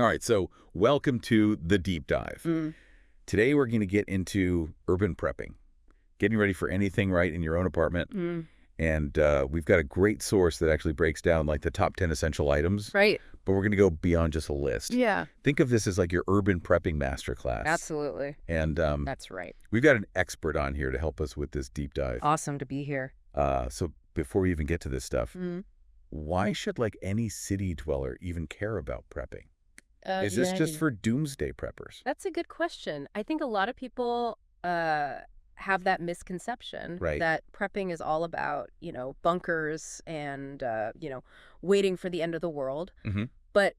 All right, so welcome to the deep dive. Mm. Today we're going to get into urban prepping, getting ready for anything right in your own apartment. Mm. And we've got a great source that actually breaks down like the top 10 essential items. Right. But we're going to go beyond just a list. Yeah. Think of this as like your urban prepping masterclass. Absolutely. And That's right. we've got an expert on here to help us with this deep dive. Awesome to be here. So before we even get to this stuff, Mm. why should like any city dweller even care about prepping? Is this yeah, just for doomsday preppers? That's a good question. I think a lot of people have that misconception Right. that prepping is all about, bunkers and, waiting for the end of the world. Mm-hmm. But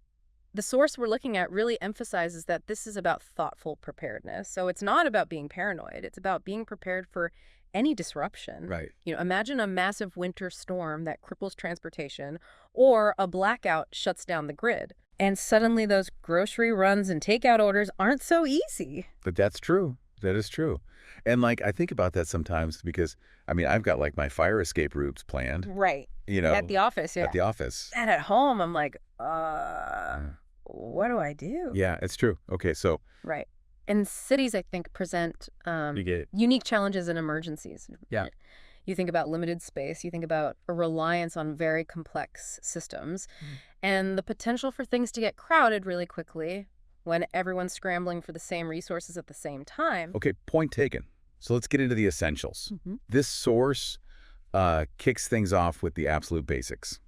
the source we're looking at really emphasizes that this is about thoughtful preparedness. So it's not about being paranoid. It's about being prepared for any disruption. Right. Imagine a massive winter storm that cripples transportation or a blackout shuts down the grid. And suddenly those grocery runs and takeout orders aren't so easy. But that's true. That is true. And like I think about that sometimes because I mean I've got like my fire escape routes planned. Right. You know, At the office, yeah. at the office. And at home, I'm like, what do I do? Yeah, it's true. Okay, so Right. And cities, I think, present you get it. unique challenges and emergencies. Yeah. You think about limited space. You think about a reliance on very complex systems and the potential for things to get crowded really quickly when everyone's scrambling for the same resources at the same time. Okay, point taken. So let's get into the essentials. Mhm. This source kicks things off with the absolute basics.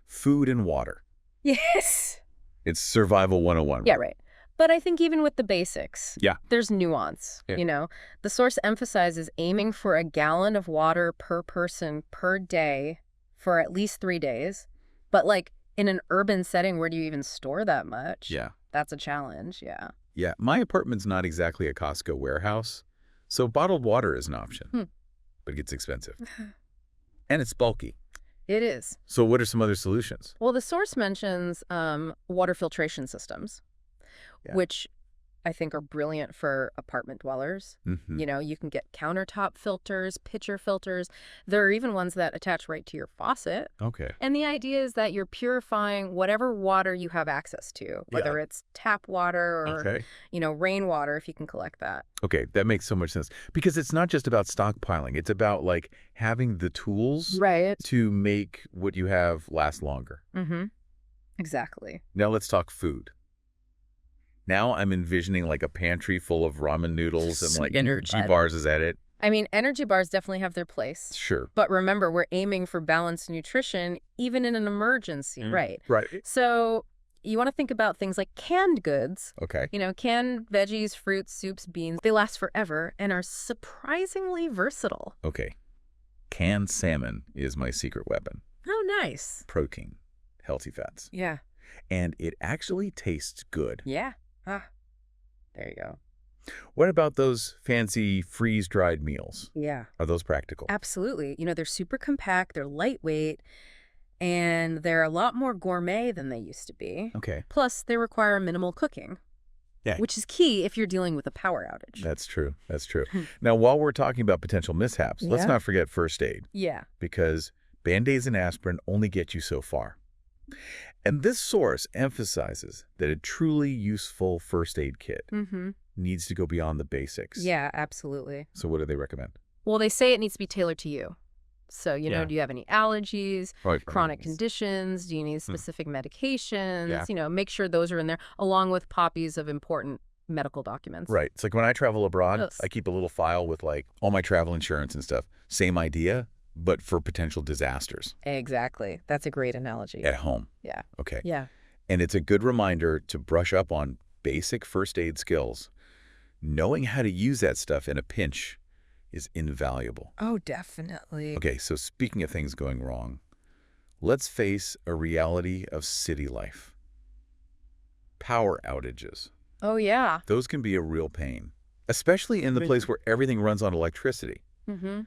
Food and water. Yes. It's survival 101. Yeah, right. But I think even with the basics, Yeah. there's nuance. Yeah. The source emphasizes aiming for a gallon of water per person per day for at least 3 days. But like in an urban setting, where do you even store that much? Yeah. That's a challenge, yeah. Yeah, my apartment's not exactly a Costco warehouse, so bottled water is an option, but it gets expensive. And it's bulky. It is. So what are some other solutions? Well, the source mentions water filtration systems, Yeah. which I think are brilliant for apartment dwellers. Mm-hmm. You can get countertop filters, pitcher filters. There are even ones that attach right to your faucet. Okay. And the idea is that you're purifying whatever water you have access to, whether it's tap water or, Okay. Rainwater, if you can collect that. Okay, that makes so much sense. Because it's not just about stockpiling. It's about, like, having the tools Right. to make what you have last longer. Mm-hmm. Exactly. Now let's talk food. Now I'm envisioning, like, a pantry full of ramen noodles and, like, Energy. bars. Is that it? I mean, energy bars definitely have their place. Sure. But remember, we're aiming for balanced nutrition, even in an emergency, right? Right. So you want to think about things like canned goods. Okay. Canned veggies, fruits, soups, beans. They last forever and are surprisingly versatile. Okay. Canned salmon is my secret weapon. Oh, nice. Protein, healthy fats. Yeah. And it actually tastes good. Yeah. Ah, there you go. What about those fancy freeze-dried meals? Yeah. Are those practical? Absolutely. They're super compact, they're lightweight, and they're a lot more gourmet than they used to be. Okay. Plus, they require minimal cooking. Yeah. Which is key if you're dealing with a power outage. That's true. That's true. Now, while we're talking about potential mishaps, let's Yeah. not forget first aid, Yeah. because Band-Aids and aspirin only get you so far. And this source emphasizes that a truly useful first aid kit Mm-hmm. needs to go beyond the basics. Yeah, absolutely. So what do they recommend? Well, they say it needs to be tailored to you. So, Yeah. do you have any allergies, Right. chronic conditions? Do you need specific medications? Yeah. Make sure those are in there, along with copies of important medical documents. Right. It's like when I travel abroad, Yes. I keep a little file with like all my travel insurance and stuff. Same idea, but for potential disasters Exactly. That's a great analogy. at home. Yeah. Okay. Yeah. And it's a good reminder to brush up on basic first aid skills. Knowing how to use that stuff in a pinch is invaluable. Oh, definitely. Okay, so speaking of things going wrong, let's face a reality of city life. Power outages. Oh, yeah. Those can be a real pain, especially in the place where everything runs on electricity. Mm-hmm.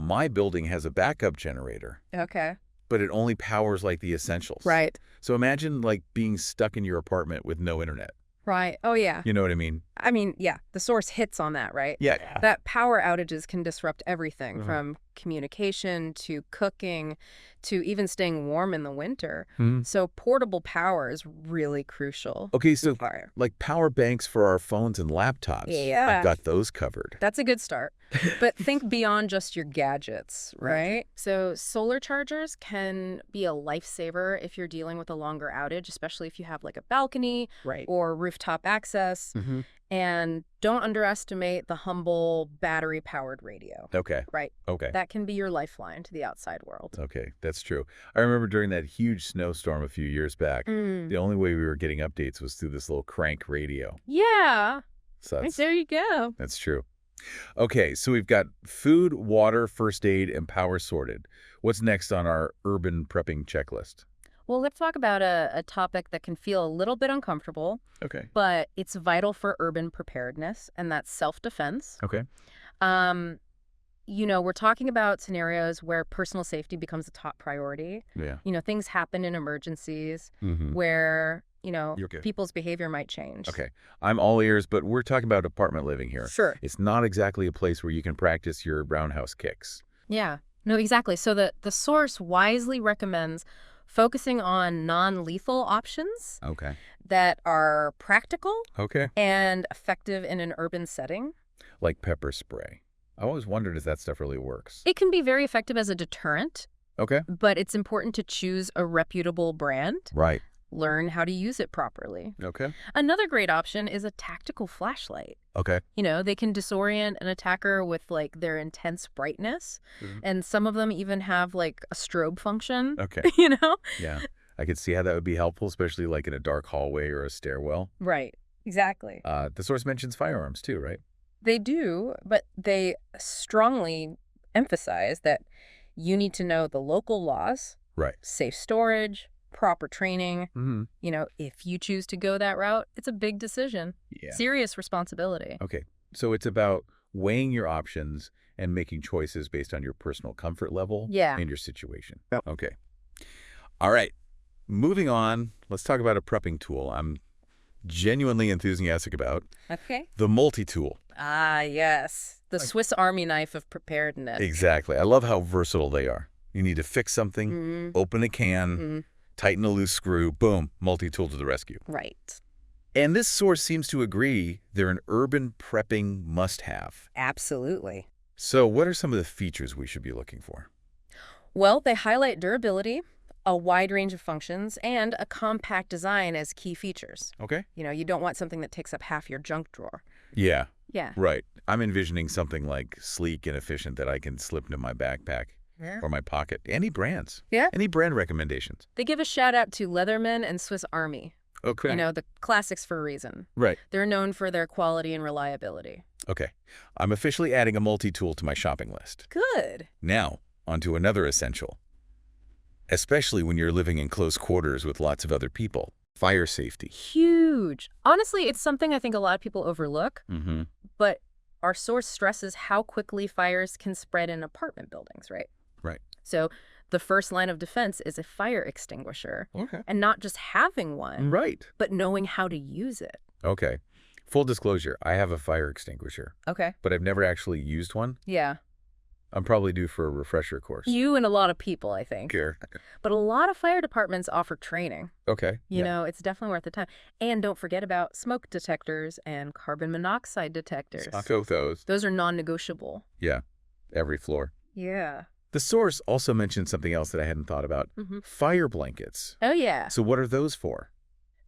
My building has a backup generator, Okay. but it only powers like the essentials. Right. So imagine like being stuck in your apartment with no internet. Right. Oh, yeah. You know what I mean? I mean, yeah, the source hits on that, right? Yeah. That power outages can disrupt everything from communication to cooking to even staying warm in the winter. Hmm. So portable power is really crucial. Okay, so Fire. like power banks for our phones and laptops. Yeah. I've got those covered. That's a good start. But think beyond just your gadgets, right? So solar chargers can be a lifesaver if you're dealing with a longer outage, especially if you have like a balcony Right. or rooftop access. Mm-hmm. And don't underestimate the humble battery-powered radio, Okay. right? Okay. That can be your lifeline to the outside world. Okay, that's true. I remember during that huge snowstorm a few years back, the only way we were getting updates was through this little crank radio. Yeah, So there you go. that's true. Okay, so we've got food, water, first aid, and power sorted. What's next on our urban prepping checklist? Well, let's talk about a topic that can feel a little bit uncomfortable, Okay. but it's vital for urban preparedness, and that's self-defense. Okay. We're talking about scenarios where personal safety becomes a top priority. Yeah. Things happen in emergencies Mm-hmm. where, You're good. people's behavior might change. Okay. I'm all ears, but we're talking about apartment living here. Sure. It's not exactly a place where you can practice your roundhouse kicks. Yeah. No, exactly. So the source wisely recommends focusing on non-lethal options Okay. that are practical Okay. and effective in an urban setting. Like pepper spray. I always wondered if that stuff really works. It can be very effective as a deterrent, Okay. but it's important to choose a reputable brand, Right. learn how to use it properly. Okay. Another great option is a tactical flashlight. Okay. They can disorient an attacker with like their intense brightness, Mhm. and some of them even have like a strobe function, Okay. Yeah. I could see how that would be helpful, especially like in a dark hallway or a stairwell. Right, exactly. The source mentions firearms too, right? They do, but they strongly emphasize that you need to know the local laws, Right. safe storage, proper training. Mm-hmm. If you choose to go that route, it's a big decision. Yeah. Serious responsibility. Okay. So it's about weighing your options and making choices based on your personal comfort level Yeah. and your situation. Yep. Okay. All right. Moving on, let's talk about a prepping tool I'm genuinely enthusiastic about, Okay. the multi-tool. Ah, yes. The Swiss Army knife of preparedness. Exactly. I love how versatile they are. You need to fix something, Mm, open a can, mm, tighten a loose screw, boom, multi-tool to the rescue. right. And this source seems to agree they're an urban prepping must-have. Absolutely. So what are some of the features we should be looking for? Well, they highlight durability, a wide range of functions, and a compact design as key features. Okay. You don't want something that takes up half your junk drawer. Yeah, Yeah. right. I'm envisioning something like sleek and efficient that I can slip into my backpack Yeah. or my pocket. Any brands? Yeah. Any brand recommendations? They give a shout out to Leatherman and Swiss Army. Okay. The classics for a reason. Right. They're known for their quality and reliability. Okay. I'm officially adding a multi-tool to my shopping list. Good. Now, onto another essential. Especially when you're living in close quarters with lots of other people. Fire safety. Huge. Honestly, it's something I think a lot of people overlook, Mm-hmm. but our source stresses how quickly fires can spread in apartment buildings, right? Right. So the first line of defense is a fire extinguisher, Okay. and not just having one, Right. but knowing how to use it. Okay. Full disclosure, I have a fire extinguisher, Okay. but I've never actually used one. Yeah. I'm probably due for a refresher course. You and a lot of people, I think. Care. But a lot of fire departments offer training. Okay. It's definitely worth the time. And don't forget about smoke detectors and carbon monoxide detectors. Taco those. Those are non-negotiable. Yeah. Every floor. Yeah. The source also mentioned something else that I hadn't thought about. Mm-hmm. Fire blankets. Oh, yeah. So what are those for?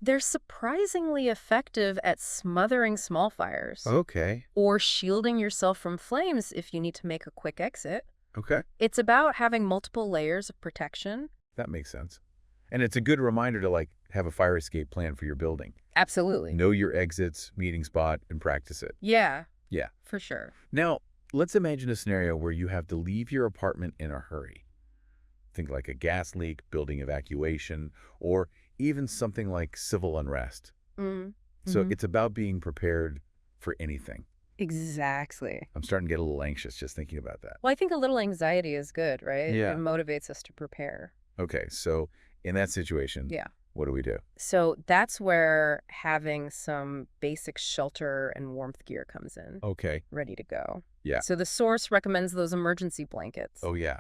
They're surprisingly effective at smothering small fires Okay. or shielding yourself from flames if you need to make a quick exit. Okay. It's about having multiple layers of protection. That makes sense. And it's a good reminder to have a fire escape plan for your building. Absolutely. Know your exits, meeting spot, and practice it. Yeah. Yeah. For sure. Now, let's imagine a scenario where you have to leave your apartment in a hurry. Think like a gas leak, building evacuation, or even something like civil unrest. Mm. So Mhm. it's about being prepared for anything. Exactly. I'm starting to get a little anxious just thinking about that. Well, I think a little anxiety is good, right? Yeah. It motivates us to prepare. Okay, so in that situation, Yeah. What do we do? So that's where having some basic shelter and warmth gear comes in, Okay. ready to go. Yeah. So the source recommends those emergency blankets. Oh, yeah.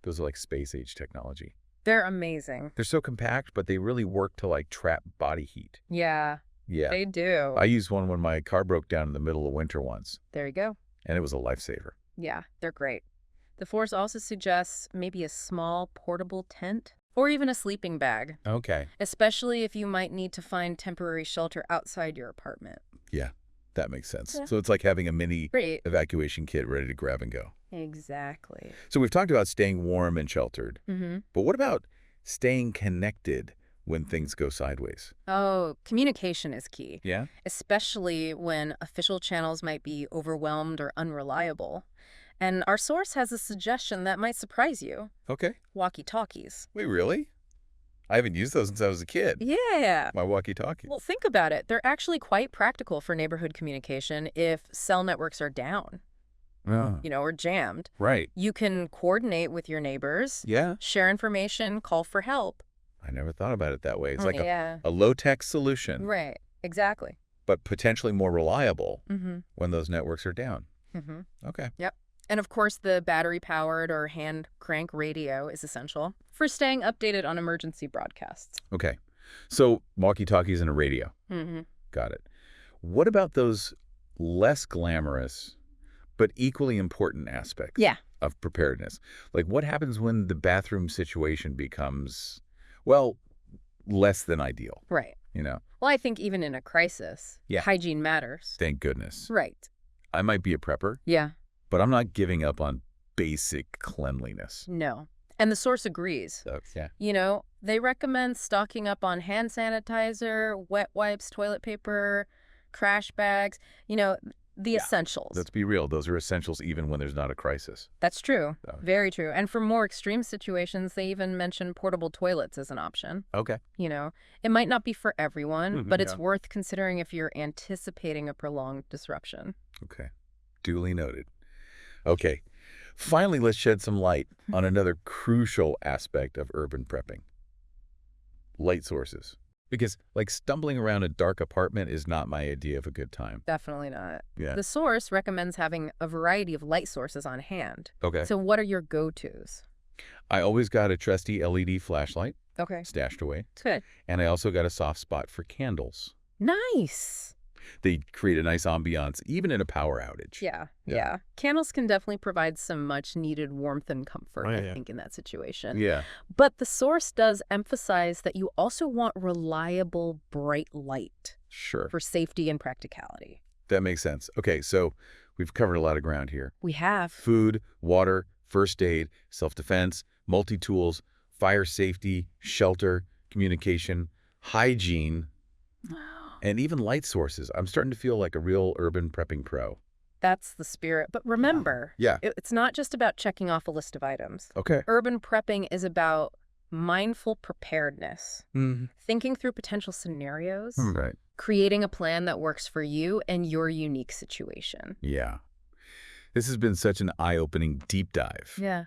Those are like space-age technology. They're amazing. They're so compact, but they really work to, like, trap body heat. Yeah, Yeah. they do. I used one when my car broke down in the middle of winter once, There you go. and it was a lifesaver. Yeah, they're great. The force also suggests maybe a small portable tent or even a sleeping bag, Okay. especially if you might need to find temporary shelter outside your apartment. Yeah, that makes sense. Yeah. So it's like having a mini Great. evacuation kit ready to grab and go. Exactly. So we've talked about staying warm and sheltered, Mm-hmm. but what about staying connected when things go sideways? Oh, communication is key, Yeah? especially when official channels might be overwhelmed or unreliable. And our source has a suggestion that might surprise you. Okay. Walkie-talkies. Wait, really? I haven't used those since I was a kid. Yeah. My walkie-talkie. Well, think about it. They're actually quite practical for neighborhood communication if cell networks are down, Oh, or jammed. right. You can coordinate with your neighbors, Yeah. share information, call for help. I never thought about it that way. It's like Yeah. a low-tech solution, Right. Exactly. but potentially more reliable Mm-hmm. when those networks are down. Mm-hmm. Okay. Yep. And of course, the battery-powered or hand crank radio is essential for staying updated on emergency broadcasts. Okay. So walkie-talkies and a radio. Mm-hmm. Got it. What about those less glamorous but equally important aspects Yeah. of preparedness? Like what happens when the bathroom situation becomes, well, less than ideal, Right. you know? Well, I think even in a crisis, Yeah. hygiene matters. Thank goodness. Right. I might be a prepper, Yeah. but I'm not giving up on basic cleanliness. No. And the source agrees. So, yeah. They recommend stocking up on hand sanitizer, wet wipes, toilet paper, crash bags, the Yeah. essentials. Let's be real. Those are essentials even when there's not a crisis. That's true. So- Very true. And for more extreme situations, they even mention portable toilets as an option. Okay. It might not be for everyone, Mhm, but it's yeah. worth considering if you're anticipating a prolonged disruption. Okay. Duly noted. Okay. Finally, let's shed some light on another crucial aspect of urban prepping. Light sources. Because, like, stumbling around a dark apartment is not my idea of a good time. Definitely not. Yeah. The source recommends having a variety of light sources on hand. Okay. So what are your go-tos? I always got a trusty LED flashlight Okay. stashed away, Good. and I also got a soft spot for candles. Nice. They create a nice ambiance, even in a power outage. Yeah. Yeah. Candles can definitely provide some much needed warmth and comfort, Oh, I yeah. think, in that situation. Yeah. But the source does emphasize that you also want reliable, bright light Sure. for safety and practicality. That makes sense. Okay, so we've covered a lot of ground here. We have. Food, water, first aid, self-defense, multi-tools, fire safety, shelter, communication, hygiene, and even light sources. I'm starting to feel like a real urban prepping pro. That's the spirit. But remember, Yeah. it's not just about checking off a list of items. Okay. Urban prepping is about mindful preparedness, Mm-hmm. thinking through potential scenarios, Right. creating a plan that works for you and your unique situation. Yeah. This has been such an eye-opening deep dive. Yeah.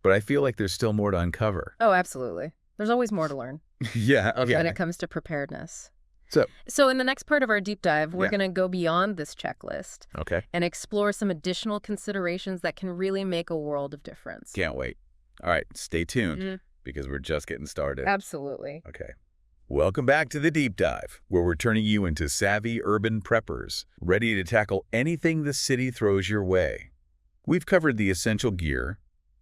But I feel like there's still more to uncover. Oh, absolutely. There's always more to learn Yeah. Okay. when it comes to preparedness. So, So in the next part of our deep dive, we're Yeah. going to go beyond this checklist okay. and explore some additional considerations that can really make a world of difference. Can't wait. All right. Stay tuned Mhm. because we're just getting started. Absolutely. Okay. Welcome back to the Deep Dive, where we're turning you into savvy urban preppers, ready to tackle anything the city throws your way. We've covered the essential gear,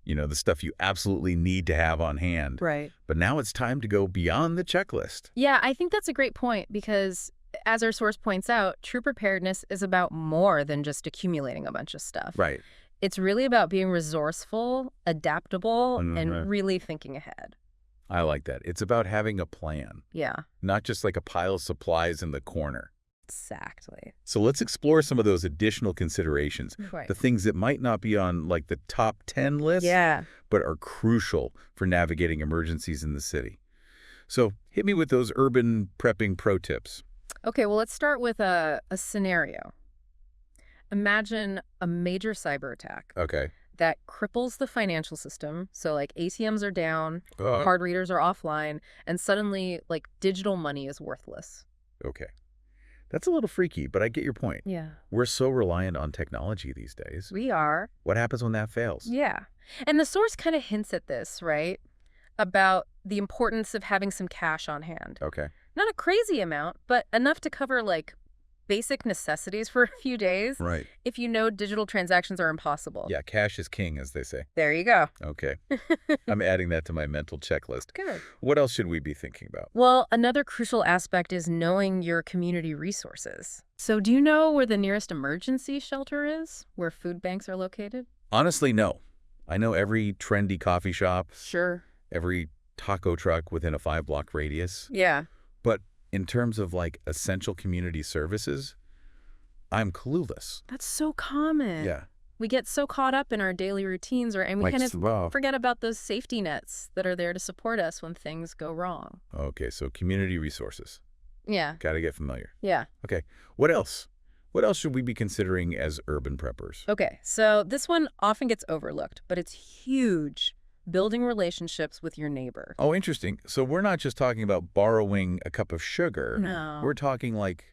the stuff you absolutely need to have on hand. Right. But now it's time to go beyond the checklist. Yeah, I think that's a great point because, as our source points out, true preparedness is about more than just accumulating a bunch of stuff. Right. It's really about being resourceful, adaptable, Mhm. and really thinking ahead. I like that. It's about having a plan, Yeah, not just like a pile of supplies in the corner. exactly. So let's explore some of those additional considerations, Right. the things that might not be on like the top 10 list, Yeah. but are crucial for navigating emergencies in the city. So hit me with those urban prepping pro tips. Okay, well, let's start with a scenario. Imagine a major cyber attack. Okay. that cripples the financial system. So like ATMs are down, Uh, card readers are offline, and suddenly like digital money is worthless. okay. That's a little freaky, but I get your point. Yeah. We're so reliant on technology these days. We are. What happens when that fails? Yeah. And the source kind of hints at this, right? About the importance of having some cash on hand. Okay. Not a crazy amount, but enough to cover like basic necessities for a few days Right. if you know digital transactions are impossible. Yeah, cash is king, as they say. There you go. Okay. I'm adding that to my mental checklist. Good. What else should we be thinking about? Well, another crucial aspect is knowing your community resources. So do you know where the nearest emergency shelter is, where food banks are located? Honestly, no. I know every trendy coffee shop, Sure. every taco truck within a 5-block radius. Yeah. But in terms of like essential community services, I'm clueless. That's so common. Yeah. We get so caught up in our daily routines, and we kind of wow. forget about those safety nets that are there to support us when things go wrong. Okay, so community resources. Yeah. Got to get familiar. Yeah. Okay. What else? What else should we be considering as urban preppers? Okay, so this one often gets overlooked, but it's huge. Building relationships with your neighbor. Oh, interesting. So we're not just talking about borrowing a cup of sugar. No. We're talking like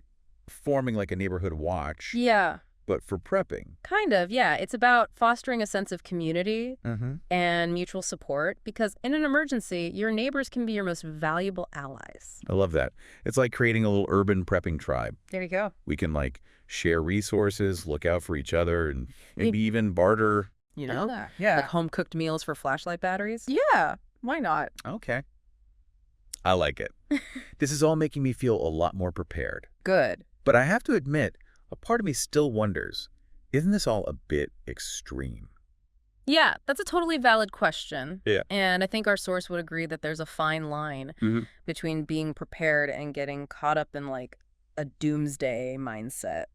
forming like a neighborhood watch, Yeah, but for prepping. kind of, yeah. It's about fostering a sense of community Mm-hmm. and mutual support because in an emergency, your neighbors can be your most valuable allies. I love that. It's like creating a little urban prepping tribe. There you go. We can like share resources, look out for each other, and maybe even barter. You know? Yeah. Like home-cooked meals for flashlight batteries? Yeah. Why not? Okay. I like it. This is all making me feel a lot more prepared. Good. But I have to admit, a part of me still wonders, isn't this all a bit extreme? Yeah, that's a totally valid question. Yeah. And I think our source would agree that there's a fine line Mhm. between being prepared and getting caught up in like a doomsday mindset.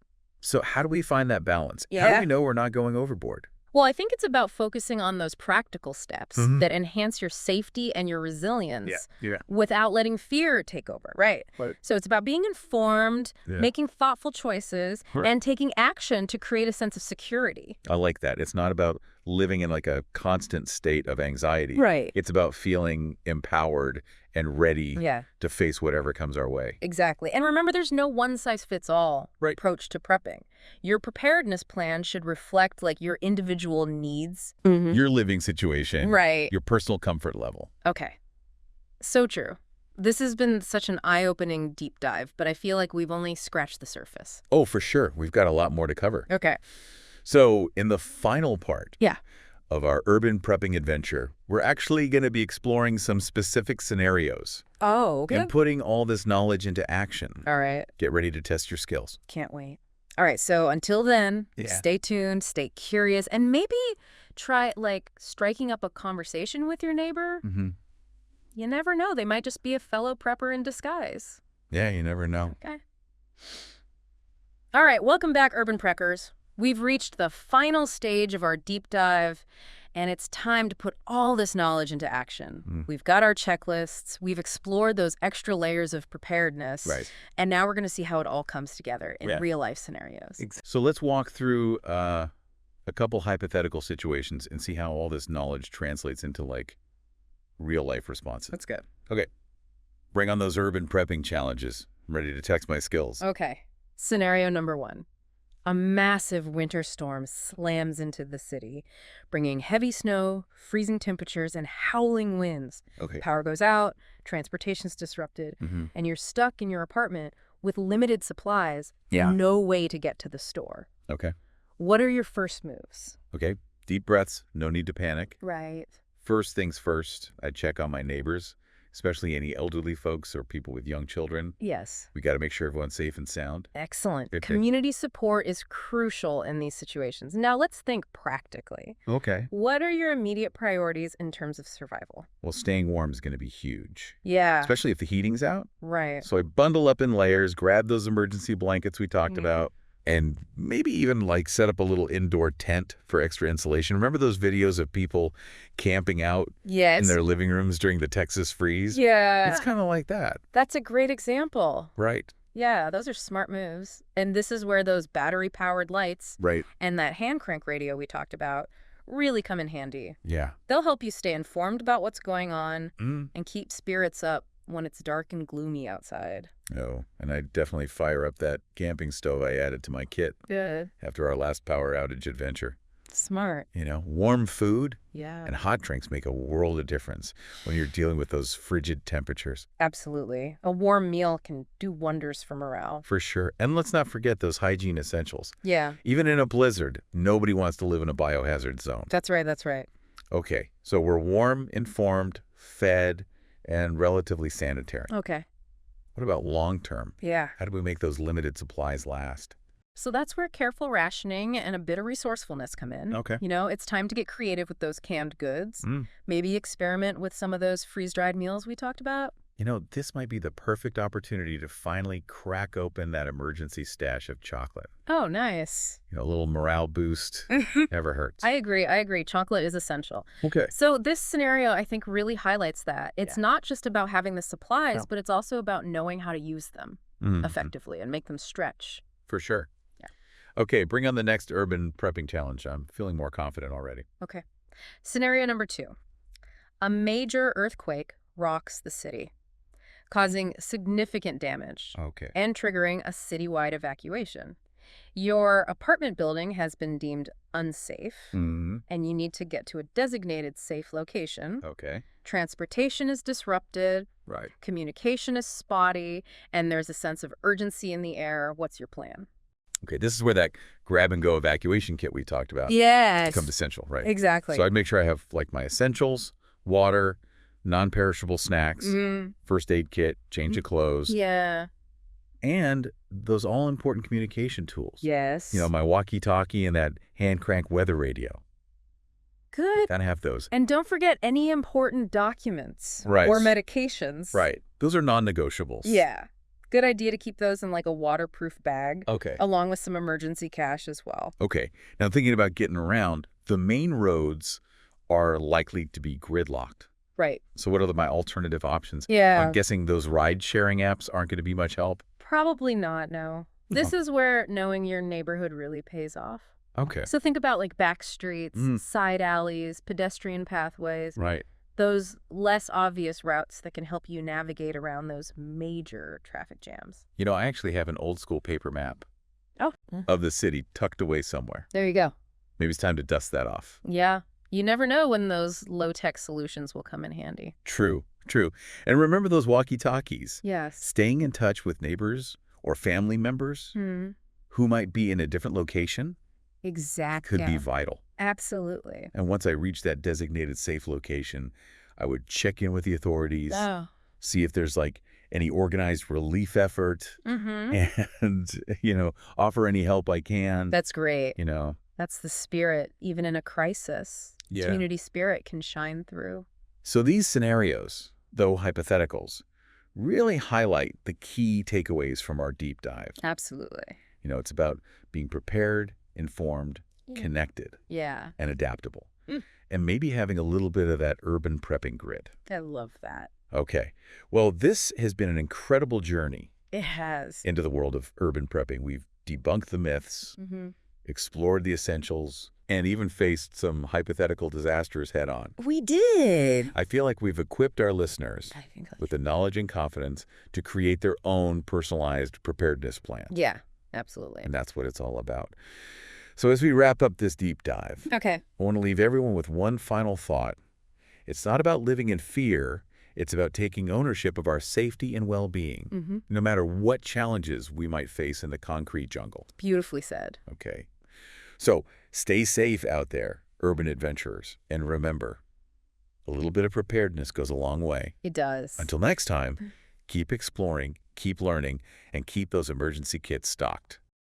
So how do we find that balance? How Yeah. do we know we're not going overboard? Well, I think it's about focusing on those practical steps Mhm. that enhance your safety and your resilience Yeah. without letting fear take over, right? Right. So it's about being informed, Yeah. making thoughtful choices, Right. and taking action to create a sense of security. I like that. It's not about living in like a constant state of anxiety. Right. It's about feeling empowered and ready Yeah, to face whatever comes our way. exactly. And remember, there's no one-size-fits-all Right. approach to prepping. Your preparedness plan should reflect like your individual needs. Your living situation, Right. your personal comfort level. Okay. So true. This has been such an eye-opening deep dive, but I feel like we've only scratched the surface. Oh, for sure. We've got a lot more to cover. Okay. So in the final part Yeah. of our urban prepping adventure, we're actually going to be exploring some specific scenarios Oh, and putting all this knowledge into action. All right. Get ready to test your skills. Can't wait. All right. So until then, Yeah. stay tuned, stay curious, and maybe try like striking up a conversation with your neighbor. Mm-hmm. You never know. They might just be a fellow prepper in disguise. Yeah, you never know. Okay. All right. Welcome back, Urban Preppers. We've reached the final stage of our deep dive, and it's time to put all this knowledge into action. We've got our checklists. We've explored those extra layers of preparedness. Right. And now we're going to see how it all comes together in Yeah. real-life scenarios. So let's walk through a couple hypothetical situations and see how all this knowledge translates into like real life responses. That's good. Okay. Bring on those urban prepping challenges. I'm ready to test my skills. Okay. Scenario number 1. A massive winter storm slams into the city, bringing heavy snow, freezing temperatures, and howling winds. Okay. Power goes out, transportation's disrupted, Mm-hmm. and you're stuck in your apartment with limited supplies, Yeah. no way to get to the store. Okay. What are your first moves? Okay. Deep breaths. No need to panic. Right. First things first, I check on my neighbors, especially any elderly folks or people with young children. Yes. We got to make sure everyone's safe and sound. Excellent. Good, good. Community support is crucial in these situations. Now let's think practically. Okay. What are your immediate priorities in terms of survival? Well, staying warm is going to be huge, Yeah. especially if the heating's out. Right. So I bundle up in layers, grab those emergency blankets we talked Mhm. about, and maybe even like set up a little indoor tent for extra insulation. Remember those videos of people camping out Yeah. in their living rooms during the Texas freeze? Yeah. It's kind of like that, That's a great example. right? Yeah, those are smart moves. And this is where those battery-powered lights Right. and that hand crank radio we talked about really come in handy. Yeah. They'll help you stay informed about what's going on Mm. and keep spirits up when it's dark and gloomy outside. Oh, and I definitely fire up that camping stove I added to my kit Good. after our last power outage adventure. Smart. Warm food Yeah. and hot drinks make a world of difference when you're dealing with those frigid temperatures. Absolutely. A warm meal can do wonders for morale. For sure. And let's not forget those hygiene essentials. Yeah, Even in a blizzard, nobody wants to live in a biohazard zone. that's right, that's right. Okay, so we're warm, informed, fed, and relatively sanitary. Okay. What about long term? Yeah. How do we make those limited supplies last? So that's where careful rationing and a bit of resourcefulness come in. Okay. It's time to get creative with those canned goods. Mm. Maybe experiment with some of those freeze-dried meals we talked about. This might be the perfect opportunity to finally crack open that emergency stash of chocolate. Oh, nice. A little morale boost never hurts. I agree. Chocolate is essential. Okay. So this scenario, I think, really highlights that. It's not just about having the supplies, No. but it's also about knowing how to use them Mhm. effectively and make them stretch. For sure. Yeah. Okay, bring on the next urban prepping challenge. I'm feeling more confident already. Okay. Scenario number 2. A major earthquake rocks the city, causing significant damage Okay. and triggering a citywide evacuation. Your apartment building has been deemed unsafe, Mm-hmm. and you need to get to a designated safe location. Okay. Transportation is disrupted, Right. communication is spotty, and there's a sense of urgency in the air. What's your plan? Okay, this is where that grab-and-go evacuation kit we talked about Yes. becomes essential, right? Exactly. So I'd make sure I have, my essentials, water, non-perishable snacks, Mhm. first aid kit, change of clothes, Yeah. and those all-important communication tools. Yes. My walkie-talkie and that hand-crank weather radio. Good. Gotta have those. And don't forget any important documents Right. or medications. Right. Those are non-negotiables. Yeah. Good idea to keep those in a waterproof bag, Okay. along with some emergency cash as well. Okay. Now, thinking about getting around, the main roads are likely to be gridlocked. Right. So what are my alternative options? Yeah. I'm guessing those ride-sharing apps aren't going to be much help. Probably not, no. This is where knowing your neighborhood really pays off. Okay. So think about back streets, Mm. side alleys, pedestrian pathways, Right. those less obvious routes that can help you navigate around those major traffic jams. I actually have an old-school paper map Oh. of the city tucked away somewhere. There you go. Maybe it's time to dust that off. Yeah. You never know when those low-tech solutions will come in handy. True. And remember those walkie-talkies. Yes. Staying in touch with neighbors or family members who might be in a different location Exactly. could be vital. Absolutely. And once I reach that designated safe location, I would check in with the authorities, Oh. see if there's any organized relief effort, Mm-hmm. and, offer any help I can. That's great. you know. That's the spirit, even in a crisis. Yeah. Community spirit can shine through. So these scenarios, though hypotheticals, really highlight the key takeaways from our deep dive. Absolutely. It's about being prepared, informed, connected, Yeah. and adaptable. Mm. And maybe having a little bit of that urban prepping grit. I love that. Okay. Well, this has been an incredible journey It has. into the world of urban prepping. We've debunked the myths, Mm-hmm. explored the essentials, and even faced some hypothetical disasters head on. We did. I feel like we've equipped our listeners I think. with the knowledge and confidence to create their own personalized preparedness plan. Yeah, absolutely. And that's what it's all about. So as we wrap up this deep dive, Okay. I want to leave everyone with one final thought. It's not about living in fear. It's about taking ownership of our safety and well-being, Mm-hmm. no matter what challenges we might face in the concrete jungle. Beautifully said. Okay. So stay safe out there, urban adventurers. And remember, a little bit of preparedness goes a long way. It does. Until next time, keep exploring, keep learning, and keep those emergency kits stocked.